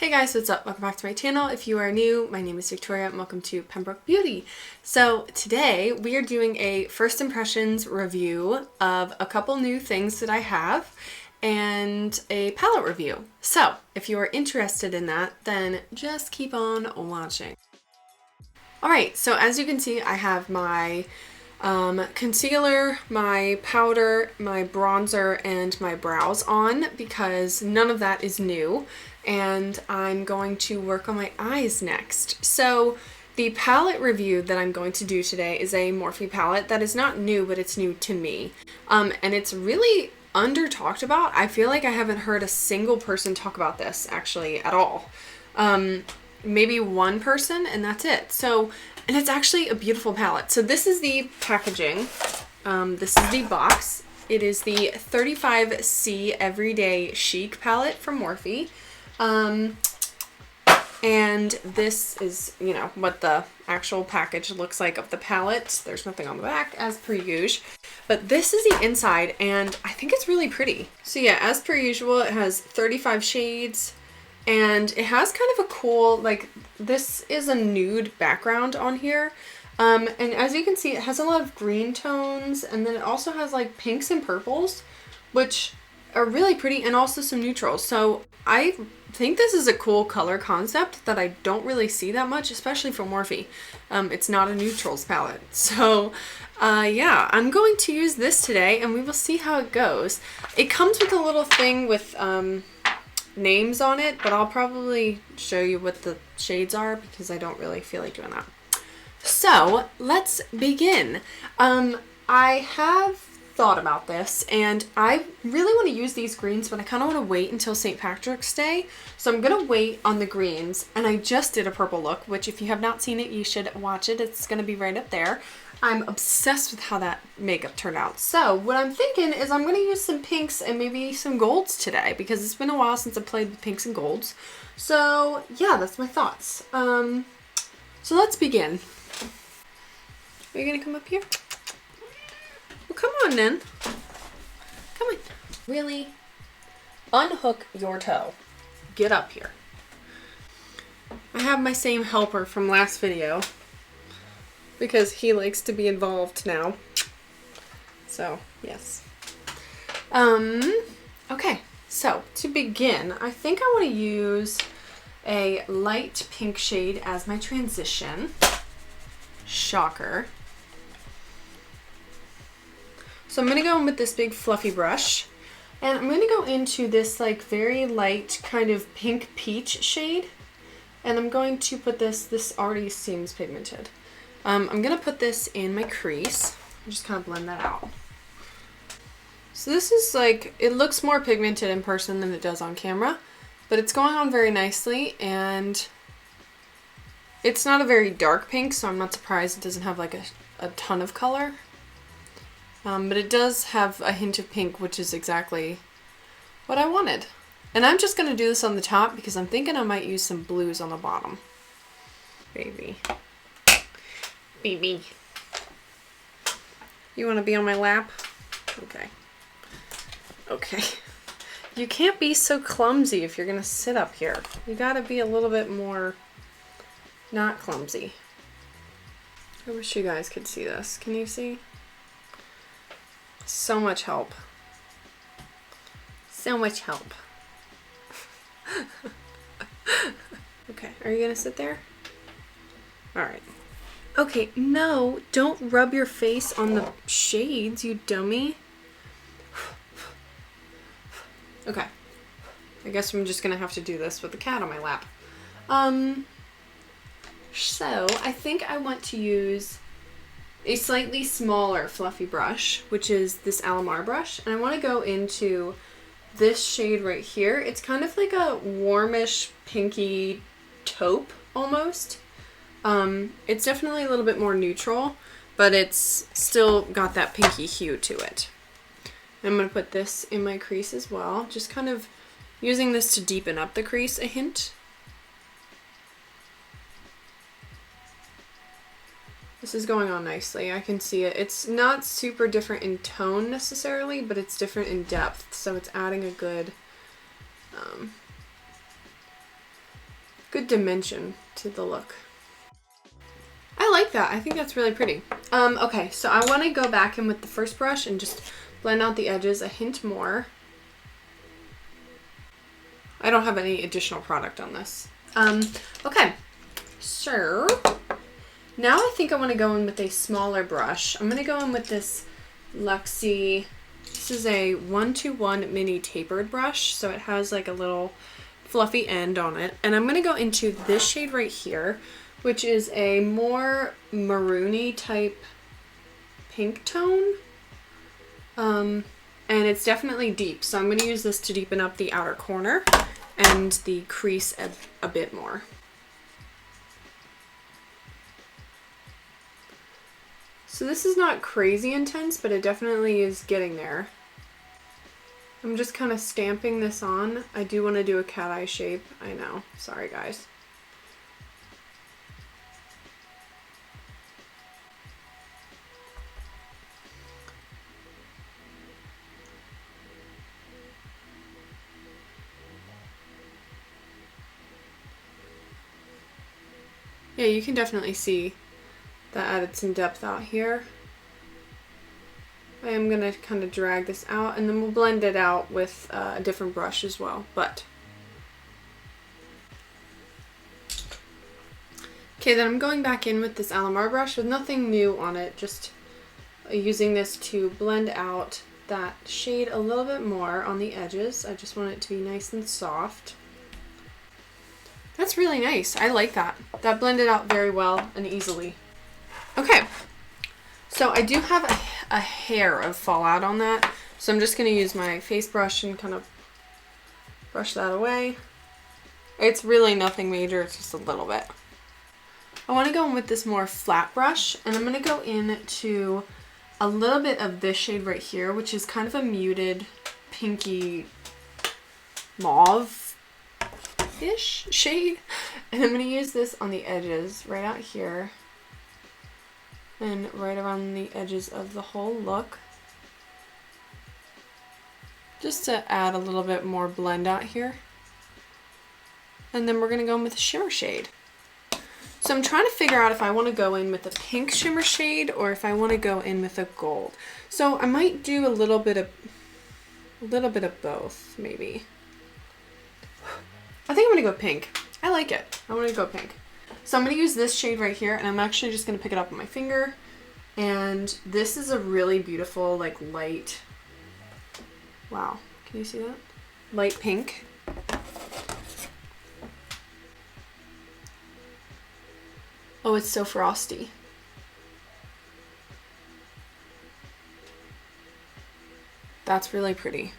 Hey guys, what's up? Welcome back to my channel. If you are new, my name is Victoria and welcome to Pembroke Beauty. So today we are doing a first impressions review of a couple new things that I have and a palette review. So if you are interested in that, then just keep on watching. Alright, so as you can see, I have my concealer, my powder, my bronzer, and my brows on because none of that is new. And I'm going to work on my eyes next. So the palette review that I'm going to do today is a Morphe palette that is not new, but it's new to me. And it's really under talked about. I feel like I haven't heard a single person talk about this actually at all. Maybe one person and that's it. So, and it's actually a beautiful palette. So this is the packaging. This is the box. It is the 35C Everyday Chic palette from Morphe. And this is, you know, what the actual package looks like of the palette. There's nothing on the back as per usual, but this is the inside and I think it's really pretty. So yeah, as per usual, it has 35 shades and it has kind of a cool, like, this is a nude background on here. And as you can see, it has a lot of green tones and then it also has like pinks and purples, which are really pretty, and also some neutrals. So I think this is a cool color concept that I don't really see that much, especially from Morphe. It's not a neutrals palette. So yeah, I'm going to use this today and we will see how it goes. It comes with a little thing with names on it, but I'll probably show you what the shades are because I don't really feel like doing that. So let's begin. I have thought about this and I really want to use these greens, but I kind of want to wait until St. Patrick's Day. So I'm going to wait on the greens, and I just did a purple look, which if you have not seen it, you should watch it. It's going to be right up there. I'm obsessed with how that makeup turned out. So what I'm thinking is I'm going to use some pinks and maybe some golds today because it's been a while since I played with pinks and golds. So yeah, that's my thoughts. So let's begin. Are you going to come up here? Well, come on then. Come on. Really? Unhook your toe. Get up here. I have my same helper from last video because he likes to be involved now. So, yes. Okay. So, to begin, I think I want to use a light pink shade as my transition. Shocker. So I'm going to go in with this big fluffy brush, and I'm going to go into this like very light kind of pink peach shade, and I'm going to put this already seems pigmented. I'm going to put this in my crease and just kind of blend that out. So this is like, it looks more pigmented in person than it does on camera, but it's going on very nicely, and it's not a very dark pink, so I'm not surprised it doesn't have like a ton of color. But it does have a hint of pink, which is exactly what I wanted. And I'm just going to do this on the top because I'm thinking I might use some blues on the bottom. Baby. Baby. You want to be on my lap? Okay. Okay. You can't be so clumsy if you're going to sit up here. You got to be a little bit more not clumsy. I wish you guys could see this. Can you see? So much help. So much help. Okay, are you gonna sit there? Alright. Okay, no, don't rub your face on the shades, you dummy. Okay. I guess I'm just gonna have to do this with the cat on my lap. So, I think I want to use a slightly smaller fluffy brush, which is this Alamar brush, and I want to go into this shade right here. It's kind of like a warmish pinky taupe almost. It's definitely a little bit more neutral, but it's still got that pinky hue to it. I'm going to put this in my crease as well, just kind of using this to deepen up the crease a hint. This is going on nicely. I can see it. It's not super different in tone necessarily, but it's different in depth. So it's adding a good good dimension to the look. I like that. I think that's really pretty. Okay, so I want to go back in with the first brush and just blend out the edges a hint more. I don't have any additional product on this. Okay, so now I think I want to go in with a smaller brush. I'm going to go in with this Luxie. This is a 1-to-1 mini tapered brush, so it has like a little fluffy end on it. And I'm going to go into this shade right here, which is a more maroony type pink tone. And it's definitely deep, so I'm going to use this to deepen up the outer corner and the crease a bit more. So this is not crazy intense, but it definitely is getting there. I'm just kind of stamping this on. I do want to do a cat eye shape. I know. Sorry, guys. Yeah, you can definitely see that added some depth out here. I am going to kind of drag this out, and then we'll blend it out with a different brush as well. But okay, then I'm going back in with this Alamar brush with nothing new on it, just using this to blend out that shade a little bit more on the edges. I just want it to be nice and soft. That's really nice. I like that. That blended out very well and easily. Okay, so I do have a hair of fallout on that, so I'm just going to use my face brush and kind of brush that away. It's really nothing major, it's just a little bit. I want to go in with this more flat brush, and I'm going to go into a little bit of this shade right here, which is kind of a muted pinky mauve-ish shade. And I'm going to use this on the edges right out here and right around the edges of the whole look, just to add a little bit more blend out here. And then we're going to go in with a shimmer shade. So I'm trying to figure out if I want to go in with a pink shimmer shade or if I want to go in with a gold. So I might do a little bit of both, maybe. I think I'm going to go pink. I like it. I want to go pink. So I'm going to use this shade right here, and I'm actually just going to pick it up on my finger. And this is a really beautiful, like, light, wow, can you see that? Light pink. Oh, it's so frosty. That's really pretty.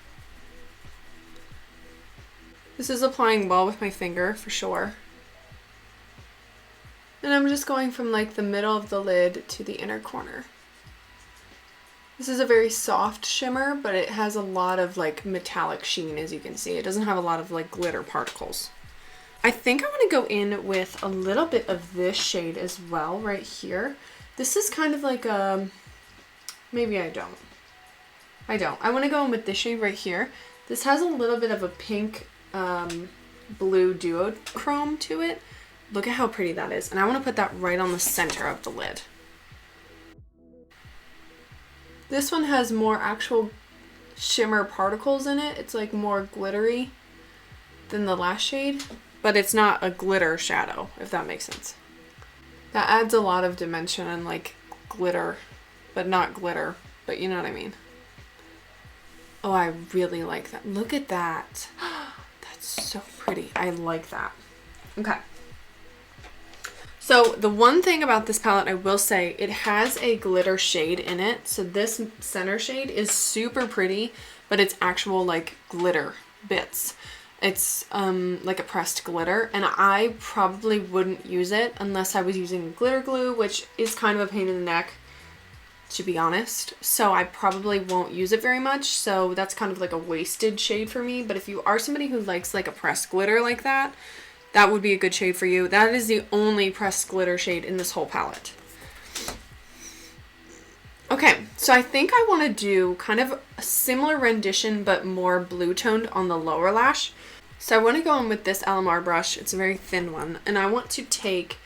This is applying well with my finger, for sure. And I'm just going from like the middle of the lid to the inner corner. This is a very soft shimmer, but it has a lot of like metallic sheen, as you can see. It doesn't have a lot of like glitter particles. I think I want to go in with a little bit of this shade as well right here. This is kind of like a, maybe I don't. I want to go in with this shade right here. This has a little bit of a pink blue duochrome to it. Look at how pretty that is. And I want to put that right on the center of the lid. This one has more actual shimmer particles in it. It's like more glittery than the last shade, but it's not a glitter shadow, if that makes sense. That adds a lot of dimension and like glitter, but not glitter, but you know what I mean. Oh, I really like that. Look at that. That's so pretty. I like that. Okay. So the one thing about this palette, I will say, it has a glitter shade in it. So this center shade is super pretty, but it's actual like glitter bits. It's like a pressed glitter, and I probably wouldn't use it unless I was using glitter glue, which is kind of a pain in the neck, to be honest. So I probably won't use it very much. So that's kind of like a wasted shade for me. But if you are somebody who likes like a pressed glitter like that, that would be a good shade for you. That is the only pressed glitter shade in this whole palette. Okay, so I think I want to do kind of a similar rendition but more blue toned on the lower lash. So I want to go in with this LMR brush. It's a very thin one. And I want to take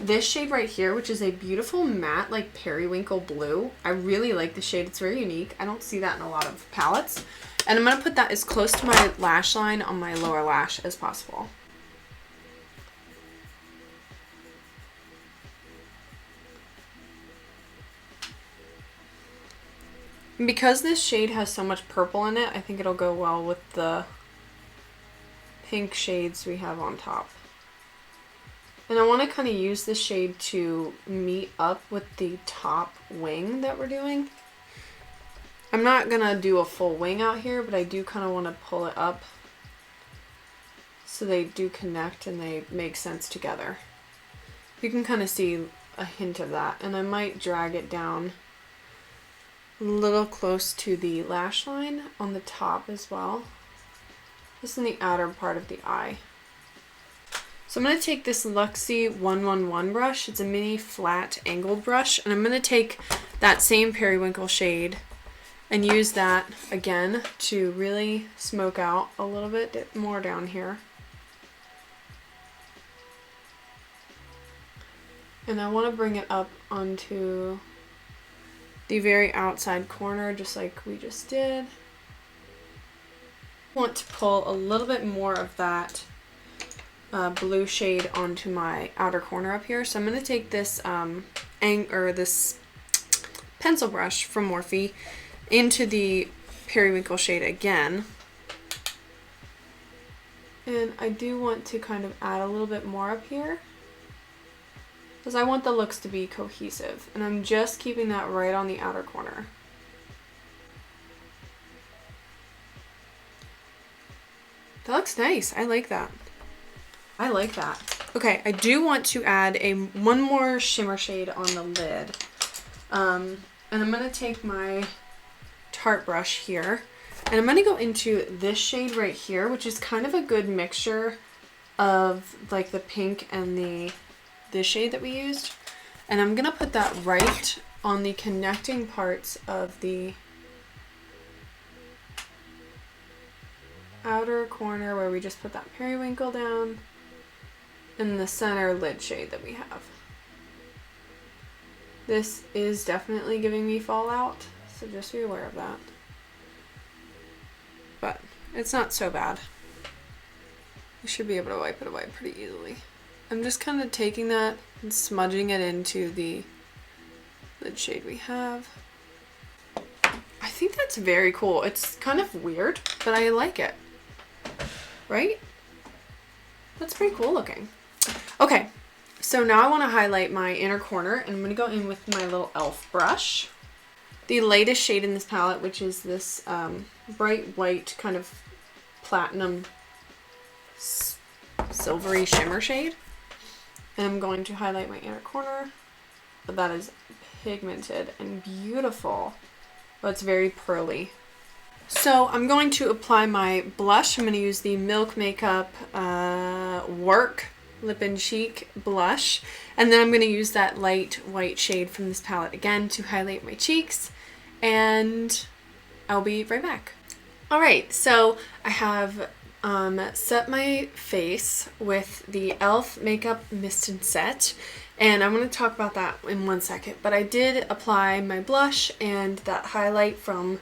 this shade right here, which is a beautiful matte, like periwinkle blue. I really like the shade. It's very unique. I don't see that in a lot of palettes. And I'm going to put that as close to my lash line on my lower lash as possible. And because this shade has so much purple in it, I think it'll go well with the pink shades we have on top. And I want to kind of use this shade to meet up with the top wing that we're doing. I'm not going to do a full wing out here, but I do kind of want to pull it up so they do connect and they make sense together. You can kind of see a hint of that, and I might drag it down a little close to the lash line on the top as well. Just in the outer part of the eye. So I'm going to take this Luxie 111 brush. It's a mini flat angled brush. And I'm going to take that same periwinkle shade and use that again to really smoke out a little bit more down here. And I want to bring it up onto the very outside corner, just like we just did. I want to pull a little bit more of that blue shade onto my outer corner up here. So I'm going to take this this pencil brush from Morphe into the periwinkle shade again. And I do want to kind of add a little bit more up here, because I want the looks to be cohesive. And I'm just keeping that right on the outer corner. That looks nice. I like that. I like that. Okay, I do want to add one more shimmer shade on the lid. And I'm going to take my Tarte brush here, and I'm going to go into this shade right here, which is kind of a good mixture of like the pink and this shade that we used. And I'm going to put that right on the connecting parts of the outer corner where we just put that periwinkle down, in the center lid shade that we have. This is definitely giving me fallout, so just be aware of that. But it's not so bad. You should be able to wipe it away pretty easily. I'm just kind of taking that and smudging it into the lid shade we have. I think that's very cool. It's kind of weird, but I like it. Right? That's pretty cool looking. Okay, so now I want to highlight my inner corner, and I'm going to go in with my little e.l.f. brush. The latest shade in this palette, which is this bright white kind of platinum silvery shimmer shade. And I'm going to highlight my inner corner. But that is pigmented and beautiful, but it's very pearly. So I'm going to apply my blush. I'm going to use the Milk Makeup Work Lip and Cheek blush, and then I'm going to use that light white shade from this palette again to highlight my cheeks, and I'll be right back. Alright, so I have set my face with the e.l.f. Makeup Mist and Set, and I'm going to talk about that in 1 second, but I did apply my blush and that highlight from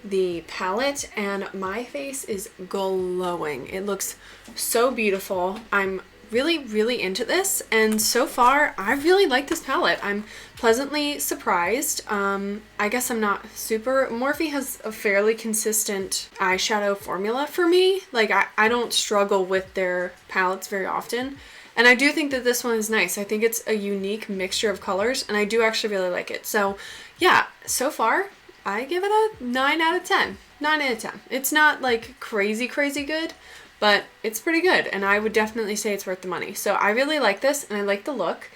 the palette, and my face is glowing. It looks so beautiful. I'm really into this, and so far I really like this palette. I'm pleasantly surprised. I guess I'm not super... Morphe has a fairly consistent eyeshadow formula for me. Like I don't struggle with their palettes very often, and I do think that this one is nice. I think it's a unique mixture of colors, and I do actually really like it. So yeah, so far I give it a 9 out of 10. 9 out of 10. It's not like crazy good, but it's pretty good, and I would definitely say it's worth the money. So I really like this, and I like the look.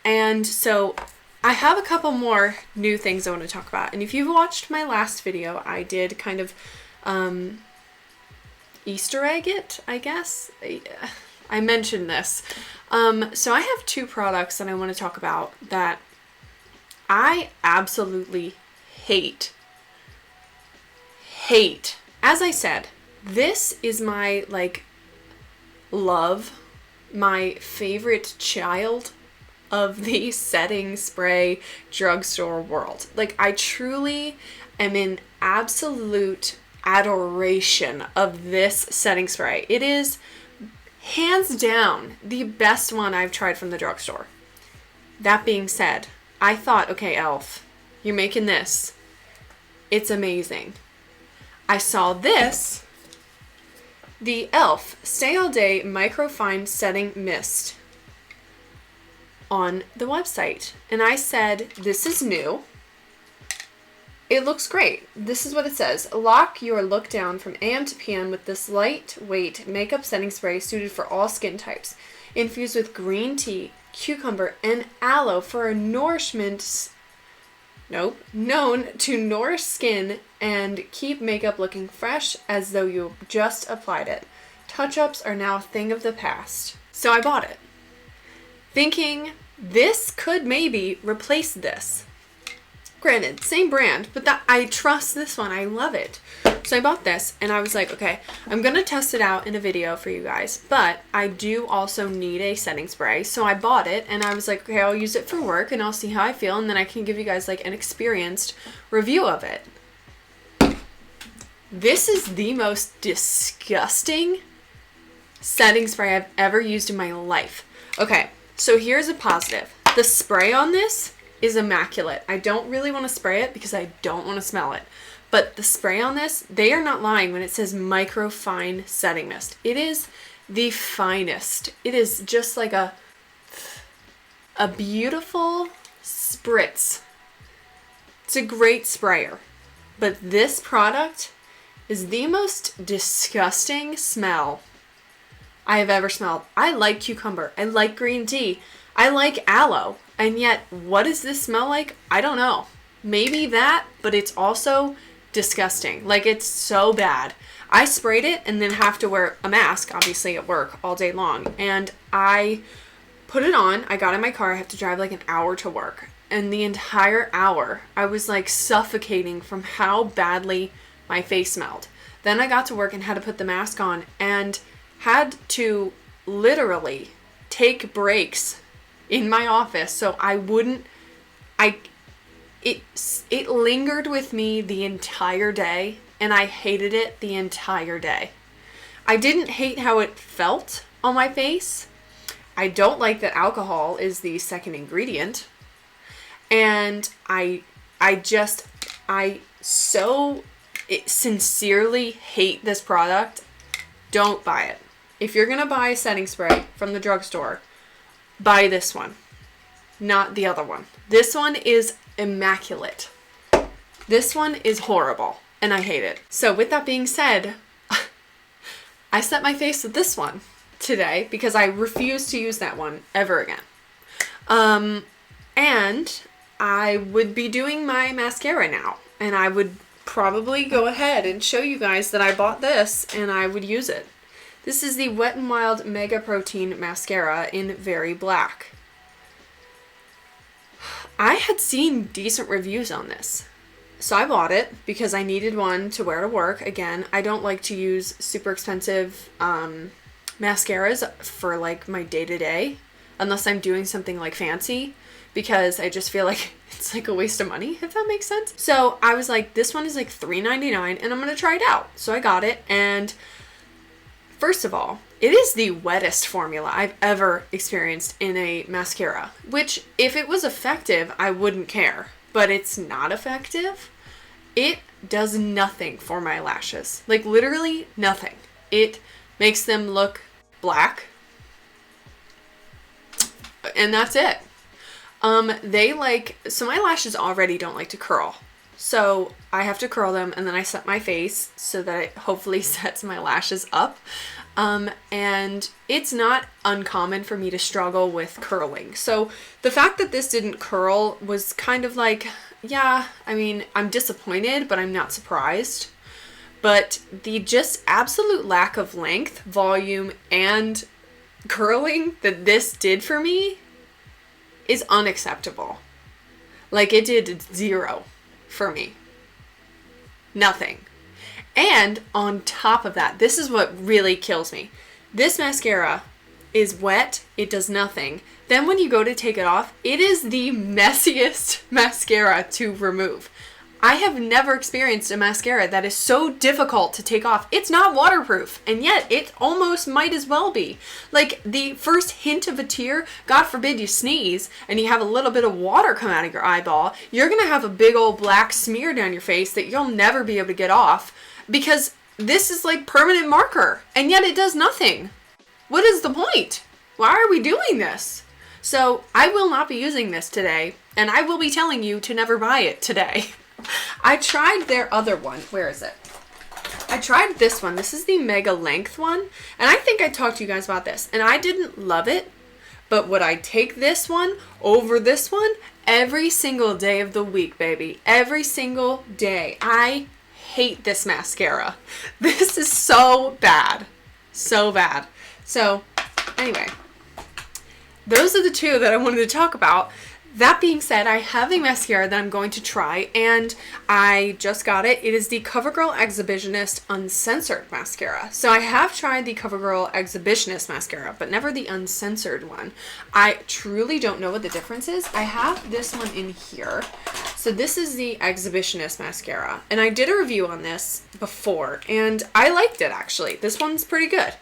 And so I have a couple more new things I want to talk about. And if you've watched my last video, I did kind of Easter egg it, I guess. I mentioned this. So I have 2 products that I want to talk about that I absolutely hate. As I said, This is my, like, love, my favorite child of the setting spray drugstore world. Like, I truly am in absolute adoration of this setting spray. It is hands down the best one I've tried from the drugstore. That being said, I thought, okay, Elf, you're making this. It's amazing. I saw this, the Elf Stay All Day Microfine Setting Mist on the website. And I said, this is new. It looks great. This is what it says. Lock your look down from AM to PM with this lightweight makeup setting spray suited for all skin types. Infused with green tea, cucumber, and aloe for a known to nourish skin and keep makeup looking fresh as though you just applied it. Touch-ups are now a thing of the past. So I bought it, thinking this could maybe replace this. Granted, same brand, but that I trust this one. I love it. So I bought this and I was like, okay, I'm going to test it out in a video for you guys, but I do also need a setting spray. So I bought it and I was like, okay, I'll use it for work and I'll see how I feel, and then I can give you guys like an experienced review of it. This is the most disgusting setting spray I've ever used in my life. Okay, so here's a positive. The spray on this is immaculate. I don't really want to spray it because I don't want to smell it. But the spray on this, they are not lying when it says microfine setting mist. It is the finest. It is just like a beautiful spritz. It's a great sprayer. But this product is the most disgusting smell I have ever smelled. I like cucumber. I like green tea. I like aloe. And yet, what does this smell like? I don't know. Maybe that, but it's also disgusting. Like, it's so bad. I sprayed it and then have to wear a mask, obviously, at work all day long. And I put it on. I got in my car. I have to drive like an hour to work. And the entire hour, I was like suffocating from how badly my face smelled. Then I got to work and had to put the mask on and had to literally take breaks in my office so I wouldn't, it lingered with me the entire day, and I hated it the entire day. I didn't hate how it felt on my face. I don't like that alcohol is the second ingredient. And I sincerely hate this product. Don't buy it. If you're gonna buy a setting spray from the drugstore, buy this one, not the other one. This one is immaculate. This one is horrible, and I hate it. So with that being said, I set my face with this one today because I refuse to use that one ever again. And I would be doing my mascara now, and I would probably go ahead and show you guys that I bought this and I would use it. This is the Wet n Wild Mega Protein Mascara in Very Black. I had seen decent reviews on this, so I bought it because I needed one to wear to work. Again, I don't like to use super expensive mascaras for like my day-to-day unless I'm doing something like fancy, because I just feel like it's like a waste of money, if that makes sense. So I was like, this one is like $3.99 and I'm gonna try it out. So I got it, and first of all, it is the wettest formula I've ever experienced in a mascara, which if it was effective, I wouldn't care, but it's not effective. It does nothing for my lashes, like literally nothing. It makes them look black, and that's it. So my lashes already don't like to curl. So I have to curl them, and then I set my face so that it hopefully sets my lashes up. And it's not uncommon for me to struggle with curling. So the fact that this didn't curl was kind of like, yeah, I mean, I'm disappointed, but I'm not surprised. But the just absolute lack of length, volume, and curling that this did for me is unacceptable. Like, it did 0 for me. Nothing. And on top of that, this is what really kills me. This mascara is wet. It does nothing. Then when you go to take it off, it is the messiest mascara to remove. I have never experienced a mascara that is so difficult to take off. It's not waterproof, and yet it almost might as well be. Like, the first hint of a tear, God forbid you sneeze, and you have a little bit of water come out of your eyeball, you're gonna have a big old black smear down your face that you'll never be able to get off, because this is like permanent marker, and yet it does nothing. What is the point? Why are we doing this? So I will not be using this today, and I will be telling you to never buy it today. I tried their other one. Where is it? I tried this one. This is the Mega Length one, and I think I talked to you guys about this, and I didn't love it, but would I take this one over this one? Every single day of the week, baby. Every single day. I hate this mascara. This is so bad. So bad. So, anyway, those are the two that I wanted to talk about. That being said, I have a mascara that I'm going to try, and I just got it. It is the Covergirl Exhibitionist Uncensored mascara. So I have tried the Covergirl Exhibitionist mascara, but never the Uncensored one. I truly don't know what the difference is. I have this one in here. So this is the Exhibitionist mascara, and I did a review on this before, and I liked it actually. This one's pretty good.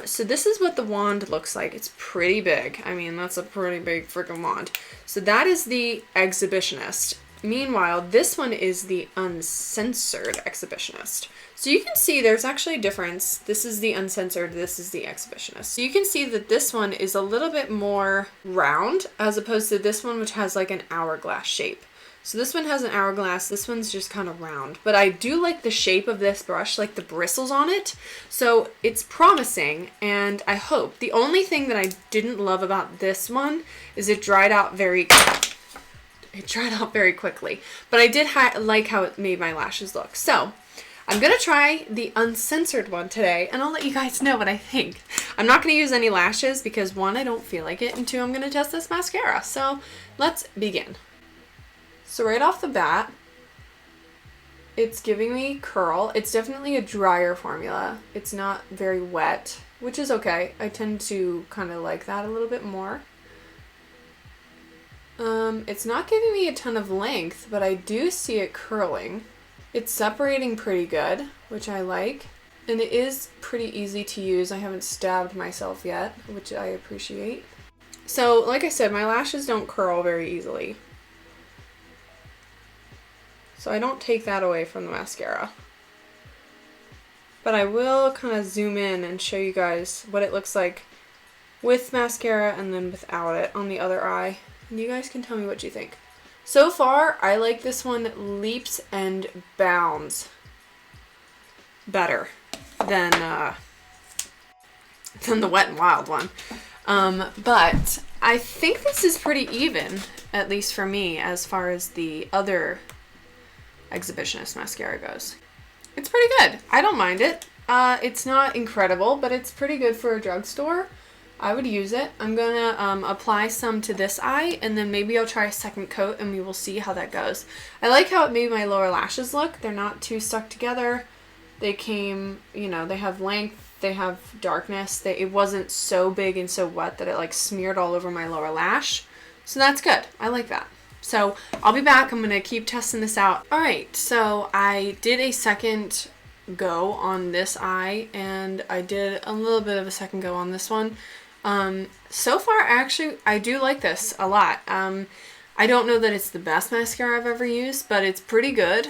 So this is what the wand looks like. It's pretty big. I mean, that's a pretty big freaking wand. So that is the Exhibitionist. Meanwhile, this one is the Uncensored Exhibitionist. So you can see there's actually a difference. This is the Uncensored, this is the Exhibitionist. So you can see that this one is a little bit more round as opposed to this one, which has like an hourglass shape. So this one has an hourglass, this one's just kind of round. But I do like the shape of this brush, like the bristles on it. So it's promising, and I hope. The only thing that I didn't love about this one is it dried out very quickly. But I did like how it made my lashes look. So I'm going to try the Uncensored one today, and I'll let you guys know what I think. I'm not going to use any lashes because, one, I don't feel like it, and two, I'm going to test this mascara. So let's begin. So right off the bat, it's giving me curl. It's definitely a drier formula. It's not very wet, which is okay. I tend to kind of like that a little bit more. It's not giving me a ton of length, but I do see it curling. It's separating pretty good, which I like. And it is pretty easy to use. I haven't stabbed myself yet, which I appreciate. So, like I said, my lashes don't curl very easily. So I don't take that away from the mascara. But I will kind of zoom in and show you guys what it looks like with mascara and then without it on the other eye. And you guys can tell me what you think. So far, I like this one leaps and bounds better than the Wet n Wild one. But I think this is pretty even, at least for me, as far as the other Exhibitionist mascara goes. It's pretty good. I don't mind it. It's not incredible, but it's pretty good for a drugstore. I would use it. I'm gonna apply some to this eye, and then maybe I'll try a second coat and we will see how that goes. I like how it made my lower lashes look. They're not too stuck together. They came, you know, they have length, they have darkness. It wasn't so big and so wet that it like smeared all over my lower lash. So that's good. I like that. So I'll be back. I'm going to keep testing this out. All right. So I did a second go on this eye, and I did a little bit of a second go on this one. So far, actually, I do like this a lot. I don't know that it's the best mascara I've ever used, but it's pretty good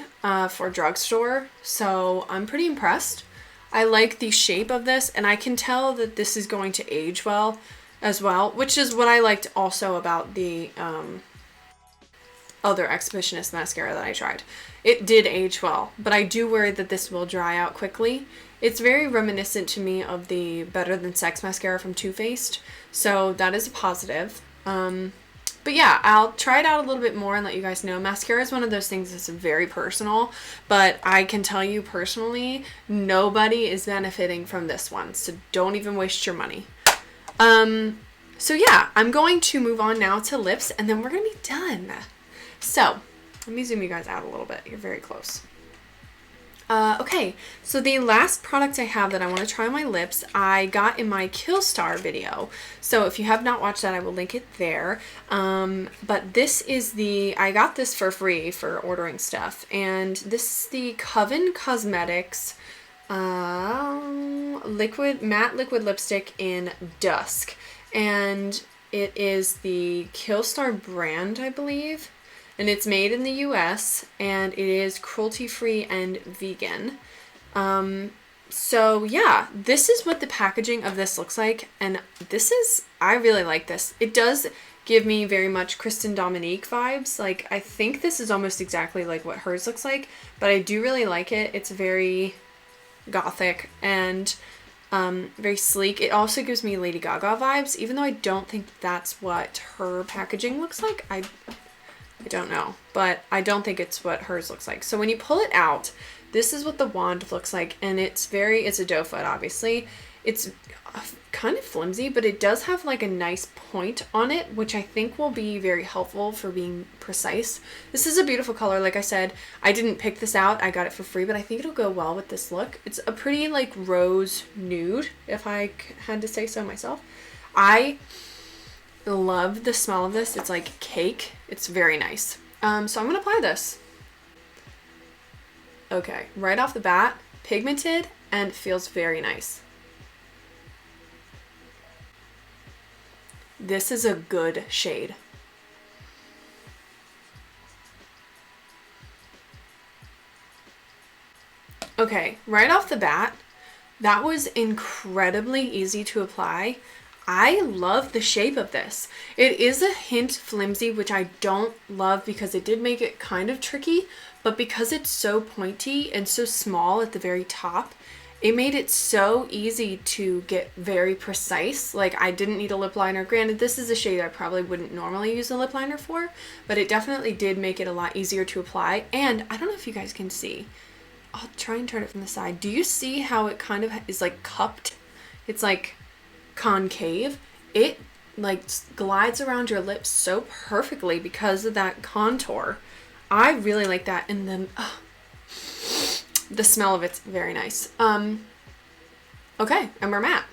for drugstore. So I'm pretty impressed. I like the shape of this, and I can tell that this is going to age well as well, which is what I liked also about the other Exhibitionist mascara that I tried. It did age well, but I do worry that this will dry out quickly. It's very reminiscent to me of the Better Than Sex mascara from Too Faced, so that is a positive. But yeah, I'll try it out a little bit more and let you guys know. Mascara is one of those things that's very personal, but I can tell you personally, nobody is benefiting from this one, so don't even waste your money. So yeah, I'm going to move on now to lips, and then we're going to be done. So, let me zoom you guys out a little bit. You're very close. Okay, so the last product I have that I want to try on my lips, I got in my Killstar video. So if you have not watched that, I will link it there. But this is I got this for free for ordering stuff. And this is the Coven Cosmetics matte liquid lipstick in Dusk. And it is the Killstar brand, I believe. And it's made in the US, and it is cruelty-free and vegan. So yeah, this is what the packaging of this looks like, and I really like this. It does give me very much Kristen Dominique vibes. Like, I think this is almost exactly like what hers looks like, but I do really like it. It's very gothic and very sleek. It also gives me Lady Gaga vibes, even though I don't think that's what her packaging looks like. I don't know, but I don't think it's what hers looks like. So when you pull it out, this is what the wand looks like, and it's a doe foot, obviously. It's kind of flimsy, but it does have like a nice point on it, which I think will be very helpful for being precise. This is a beautiful color. Like I said, I didn't pick this out. I got it for free, but I think it'll go well with this look. It's a pretty like rose nude, if I had to say so myself. I love the smell of this. It's like cake. It's very nice. So I'm gonna apply this. Okay, right off the bat, pigmented and feels very nice. This is a good shade. Okay, right off the bat, that was incredibly easy to apply. I love the shape of this. It is a hint flimsy, which I don't love because it did make it kind of tricky, but because it's so pointy and so small at the very top, it made it so easy to get very precise. Like, I didn't need a lip liner. Granted, this is a shade I probably wouldn't normally use a lip liner for, but it definitely did make it a lot easier to apply. And I don't know if you guys can see. I'll try and turn it from the side. Do you see how it kind of is like cupped? It's like concave. It like glides around your lips so perfectly because of that contour. I really like that, and then the smell of it's very nice. Okay, and we're matte.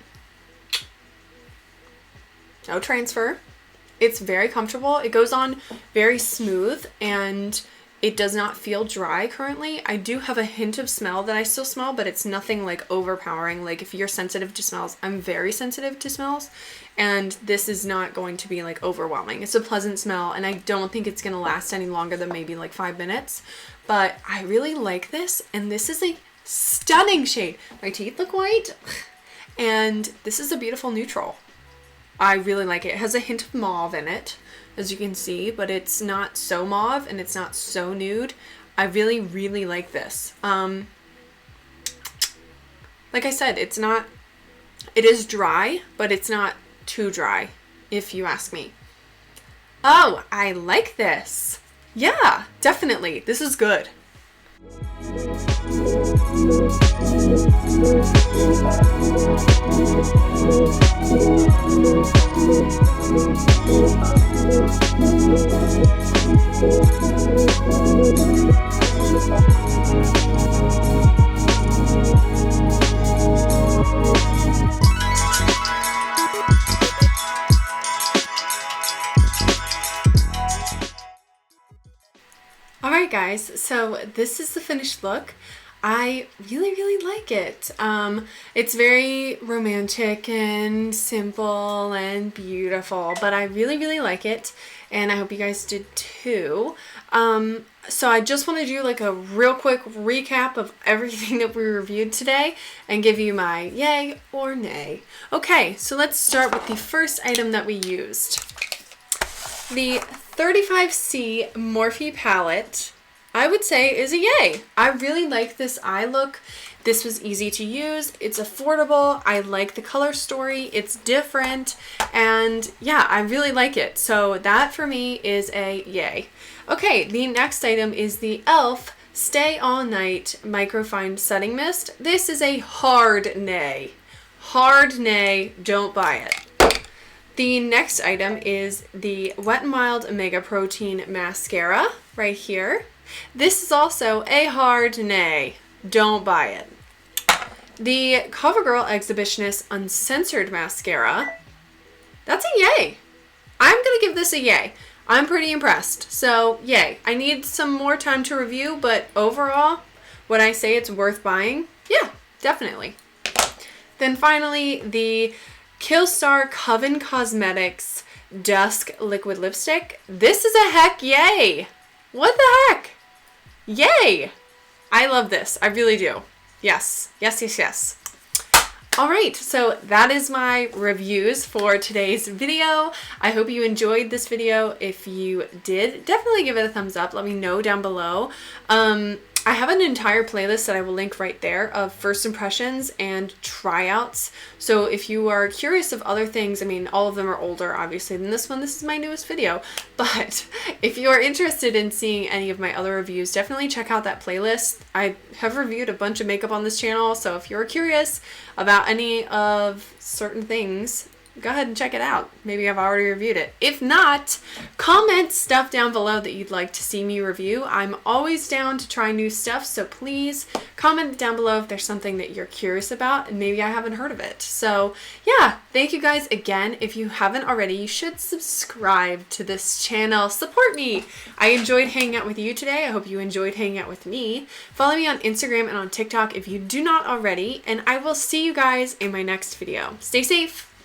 No transfer. It's very comfortable. It goes on very smooth, and it does not feel dry currently. I do have a hint of smell that I still smell, but it's nothing like overpowering. Like, if you're sensitive to smells, I'm very sensitive to smells, and this is not going to be like overwhelming. It's a pleasant smell, and I don't think it's gonna last any longer than maybe like 5 minutes, but I really like this, and this is a stunning shade. My teeth look white, and this is a beautiful neutral. I really like it. It has a hint of mauve in it, as you can see, but it's not so mauve and it's not so nude. I really, really like this. Like I said, it is dry, but it's not too dry, if you ask me. Oh, I like this. Yeah, definitely. This is good. Alright guys, so this is the finished look. I really, really like it. It's very romantic and simple and beautiful, but I really, really like it, and I hope you guys did too. So I just want to do like a real quick recap of everything that we reviewed today and give you my yay or nay. Okay, so let's start with the first item that we used. The 35C Morphe palette, I would say, is a yay. I really like this eye look. This was easy to use. It's affordable. I like the color story. It's different. And yeah, I really like it. So that for me is a yay. Okay, the next item is the e.l.f. Stay All Night Microfine Setting Mist. This is a hard nay. Hard nay. Don't buy it. The next item is the Wet n Wild Mega Protein Mascara right here. This is also a hard nay. don't buy it. The Covergirl Exhibitionist Uncensored Mascara. That's a yay. I'm going to give this a yay. I'm pretty impressed. So, yay. I need some more time to review, but overall, would I say it's worth buying? Yeah, definitely. Then finally, the Killstar Coven Cosmetics Dusk Liquid Lipstick. This is a heck yay. What the heck? Yay. I love this. I really do. Yes. Yes, yes, yes. All right, so that is my reviews for today's video. I hope you enjoyed this video. If you did, definitely give it a thumbs up. Let me know down below. I have an entire playlist that I will link right there of first impressions and tryouts. So if you are curious of other things, I mean, all of them are older, obviously, than this one. This is my newest video. But if you are interested in seeing any of my other reviews, definitely check out that playlist. I have reviewed a bunch of makeup on this channel, so if you're curious about any of certain things, go ahead and check it out. Maybe I've already reviewed it. If not, comment stuff down below that you'd like to see me review. I'm always down to try new stuff, so please comment down below if there's something that you're curious about and maybe I haven't heard of it. So yeah, thank you guys again. If you haven't already, you should subscribe to this channel. Support me. I enjoyed hanging out with you today. I hope you enjoyed hanging out with me. Follow me on Instagram and on TikTok if you do not already, and I will see you guys in my next video. Stay safe.